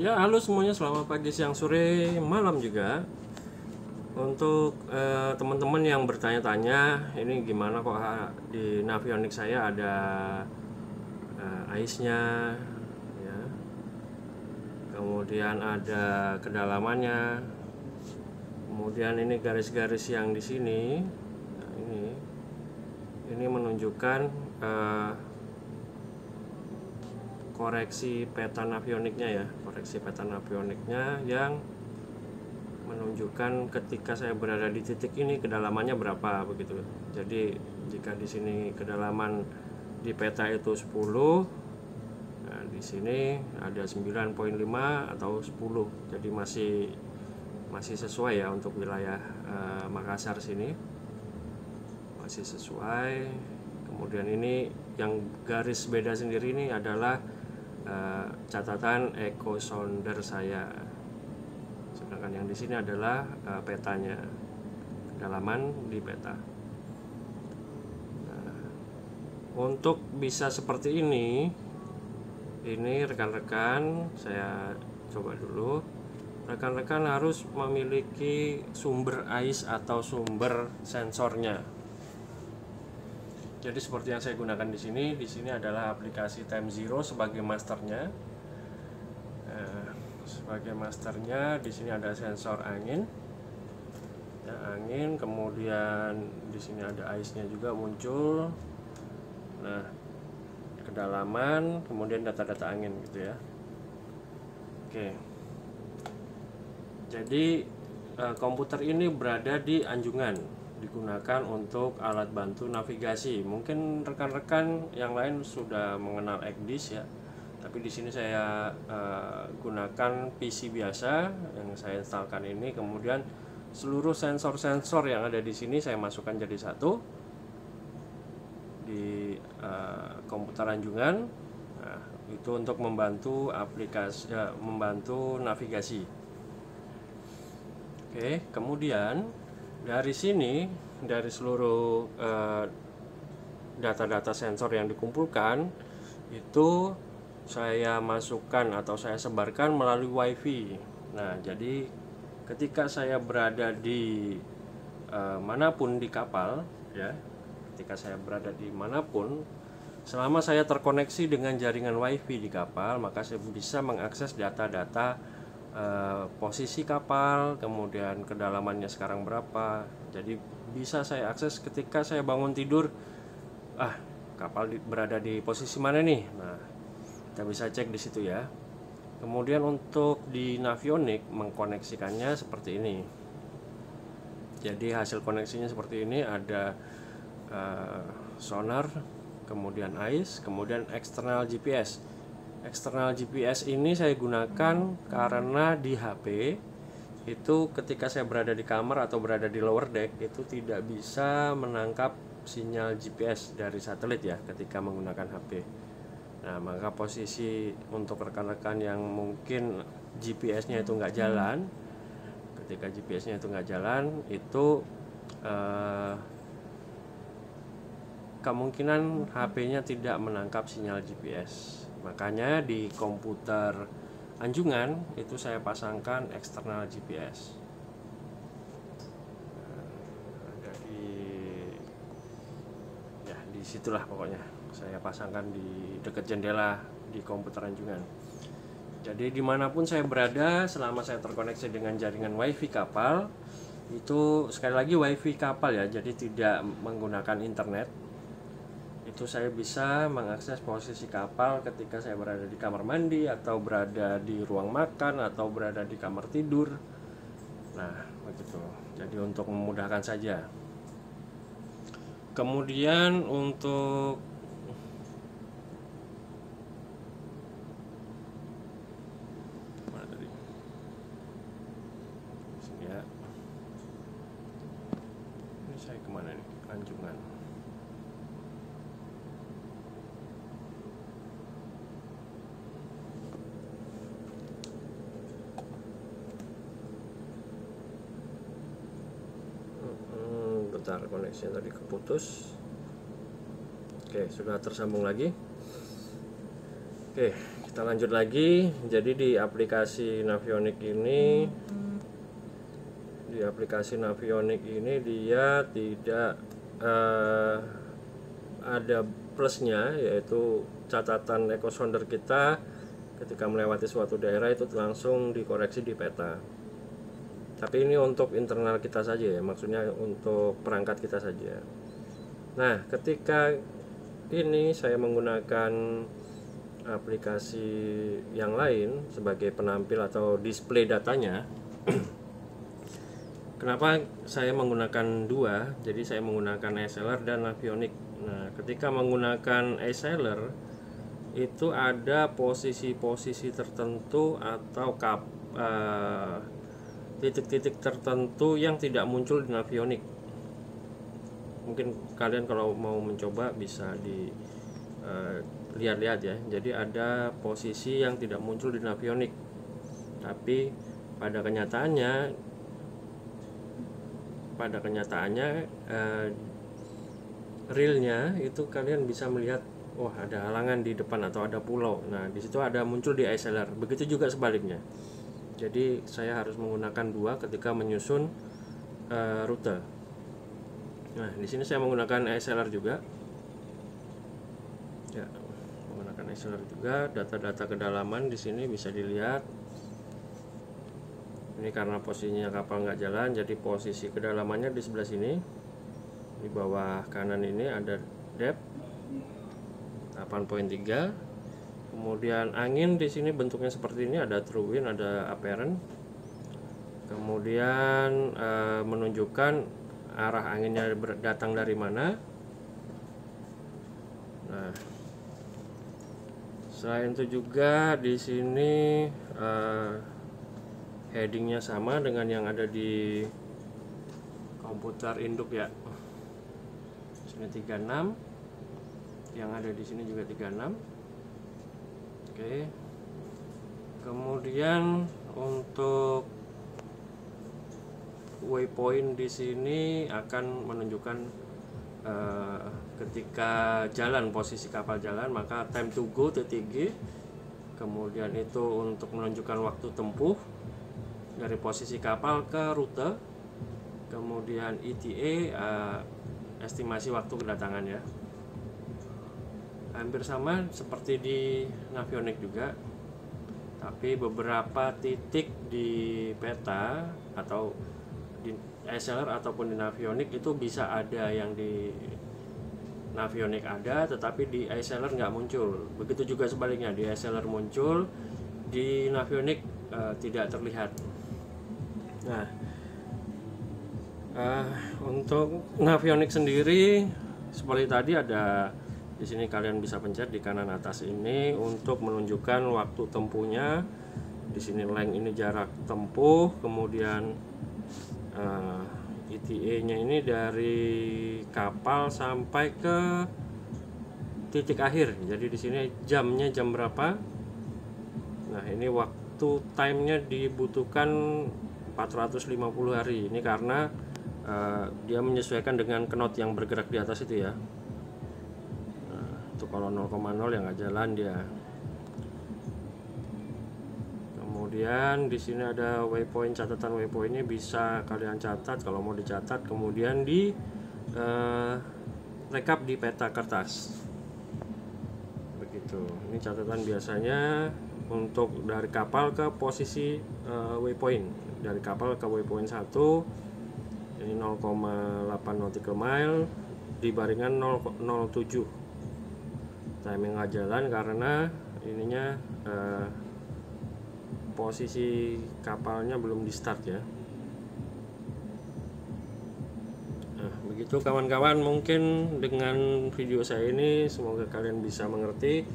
Ya, halo semuanya, selamat pagi, siang, sore, malam juga. Untuk teman-teman yang bertanya-tanya, ini gimana kok di Navionics saya ada ICE-nya, ya. Kemudian ada kedalamannya. Kemudian ini garis-garis yang di sini. Nah, ini menunjukkan koreksi peta navioniknya ya, koreksi peta navioniknya yang menunjukkan ketika saya berada di titik ini kedalamannya berapa begitu. Jadi jika di sini kedalaman di peta itu 10, nah di sini ada 9,5 atau 10. Jadi masih sesuai ya untuk wilayah Makassar sini. Masih sesuai. Kemudian ini yang garis beda sendiri ini adalah catatan echo sounder saya. Sedangkan yang di sini adalah petanya, kedalaman di peta. Nah, untuk bisa seperti ini rekan-rekan saya coba dulu. Rekan-rekan harus memiliki sumber ICE atau sumber sensornya. Jadi seperti yang saya gunakan di sini adalah aplikasi Time Zero sebagai masternya. Sebagai masternya di sini ada sensor angin, ya, angin. Kemudian di sini ada ICE-nya juga muncul. Nah, kedalaman, kemudian data-data angin gitu ya. Oke. Jadi komputer ini berada di Anjungan, digunakan untuk alat bantu navigasi. Mungkin rekan-rekan yang lain sudah mengenal ECDIS ya, tapi di sini saya gunakan PC biasa yang saya instalkan ini. Kemudian seluruh sensor-sensor yang ada di sini saya masukkan jadi satu di komputer Anjungan. Nah, itu untuk membantu aplikasi, membantu navigasi. Oke, kemudian dari sini, dari seluruh data-data sensor yang dikumpulkan itu saya masukkan atau saya sebarkan melalui WiFi. Nah, jadi ketika saya berada di manapun di kapal, ya, ketika saya berada di manapun, selama saya terkoneksi dengan jaringan WiFi di kapal, maka saya bisa mengakses data-data posisi kapal, kemudian kedalamannya sekarang berapa. Jadi bisa saya akses ketika saya bangun tidur, kapal berada di posisi mana nih. Nah, kita bisa cek di situ ya. Kemudian untuk di Navionics mengkoneksikannya seperti ini. Jadi hasil koneksinya seperti ini, ada sonar, kemudian ICE, kemudian eksternal GPS. Eksternal GPS ini saya gunakan karena di HP itu ketika saya berada di kamar atau berada di lower deck itu tidak bisa menangkap sinyal GPS dari satelit ya ketika menggunakan HP. Nah, maka posisi untuk rekan-rekan yang mungkin GPS-nya itu nggak jalan, ketika GPS-nya itu nggak jalan, itu kemungkinan HP-nya tidak menangkap sinyal GPS. Makanya di komputer Anjungan itu saya pasangkan eksternal GPS. Ada di situlah pokoknya. Saya pasangkan di dekat jendela di komputer Anjungan. Jadi dimanapun saya berada, selama saya terkoneksi dengan jaringan WiFi kapal, itu sekali lagi WiFi kapal ya, jadi tidak menggunakan internet. Itu saya bisa mengakses posisi kapal ketika saya berada di kamar mandi atau berada di ruang makan atau berada di kamar tidur. Nah, begitu. Jadi untuk memudahkan saja. Kemudian untuk mana tadi? Sini ya. Ini saya kemana nih? Anjungan. Bentar, koneksinya tadi keputus. Oke, sudah tersambung lagi. Oke, kita lanjut lagi. Jadi di aplikasi Navionics ini, dia tidak ada plusnya, yaitu catatan echo sounder kita ketika melewati suatu daerah itu langsung dikoreksi di peta. Tapi ini untuk internal kita saja ya, maksudnya untuk perangkat kita saja. Nah, ketika ini saya menggunakan aplikasi yang lain sebagai penampil atau display datanya. Kenapa saya menggunakan dua? Jadi saya menggunakan iSeller dan Navionics. Nah, ketika menggunakan iSeller itu ada posisi-posisi tertentu atau titik-titik tertentu yang tidak muncul di Navionics. Mungkin kalian kalau mau mencoba bisa di lihat-lihat ya. Jadi ada posisi yang tidak muncul di Navionics, tapi pada kenyataannya realnya itu kalian bisa melihat, wah ada halangan di depan atau ada pulau. Nah di situ ada muncul di iSeller. Begitu juga sebaliknya. Jadi saya harus menggunakan dua ketika menyusun rute. Nah di sini saya menggunakan iSeller juga. Ya, menggunakan iSeller juga. Data-data kedalaman di sini bisa dilihat. Ini karena posisinya kapal nggak jalan, jadi posisi kedalamannya di sebelah sini. Di bawah kanan ini ada depth 8.3. Kemudian angin di sini bentuknya seperti ini, ada true wind, ada apparent. Kemudian menunjukkan arah anginnya datang dari mana. Nah, selain itu juga di sini headingnya sama dengan yang ada di komputer induk ya. Sini 36, yang ada di sini juga 36. Oke. Kemudian untuk waypoint di sini akan menunjukkan ketika jalan, posisi kapal jalan, maka time to go (TTG). Kemudian itu untuk menunjukkan waktu tempuh dari posisi kapal ke rute. Kemudian ETA, estimasi waktu kedatangan ya. Hampir sama seperti di Navionics juga, tapi beberapa titik di peta atau di iSeller ataupun di Navionics itu bisa ada yang di Navionics ada, tetapi di iSeller nggak muncul. Begitu juga sebaliknya, di iSeller muncul, di Navionics tidak terlihat. Nah, untuk Navionics sendiri seperti tadi ada di sini, kalian bisa pencet di kanan atas ini untuk menunjukkan waktu tempuhnya. Di sini length ini jarak tempuh, kemudian ETA-nya ini dari kapal sampai ke titik akhir. Jadi di sini jamnya jam berapa. Nah, ini waktu time-nya dibutuhkan 450 hari. Ini karena dia menyesuaikan dengan knot yang bergerak di atas itu ya. Itu kalau 0,0 yang nggak jalan dia. Kemudian di sini ada waypoint, catatan waypointnya bisa kalian catat kalau mau dicatat, kemudian di rekap di peta kertas. Begitu. Ini catatan biasanya untuk dari kapal ke posisi waypoint. Dari kapal ke waypoint 1 ini 0,8 nautical mile, dibaringkan 0,07. Timing nggak jalan karena ininya posisi kapalnya belum di start ya. Nah, begitu kawan-kawan, mungkin dengan video saya ini semoga kalian bisa mengerti.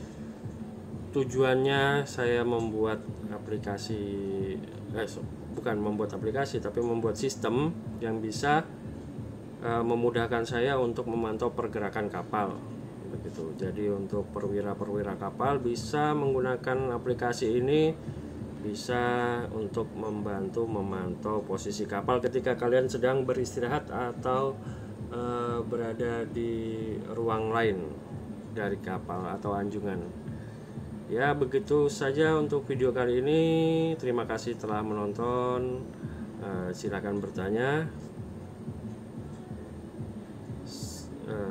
Tujuannya saya membuat aplikasi, bukan membuat aplikasi, tapi membuat sistem yang bisa memudahkan saya untuk memantau pergerakan kapal. Begitu. Jadi untuk perwira-perwira kapal bisa menggunakan aplikasi ini, bisa untuk membantu memantau posisi kapal ketika kalian sedang beristirahat atau berada di ruang lain dari kapal atau anjungan. Ya, begitu saja untuk video kali ini. Terima kasih telah menonton. Silakan bertanya.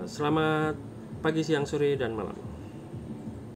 Selamat pagi, siang, sore, dan malam.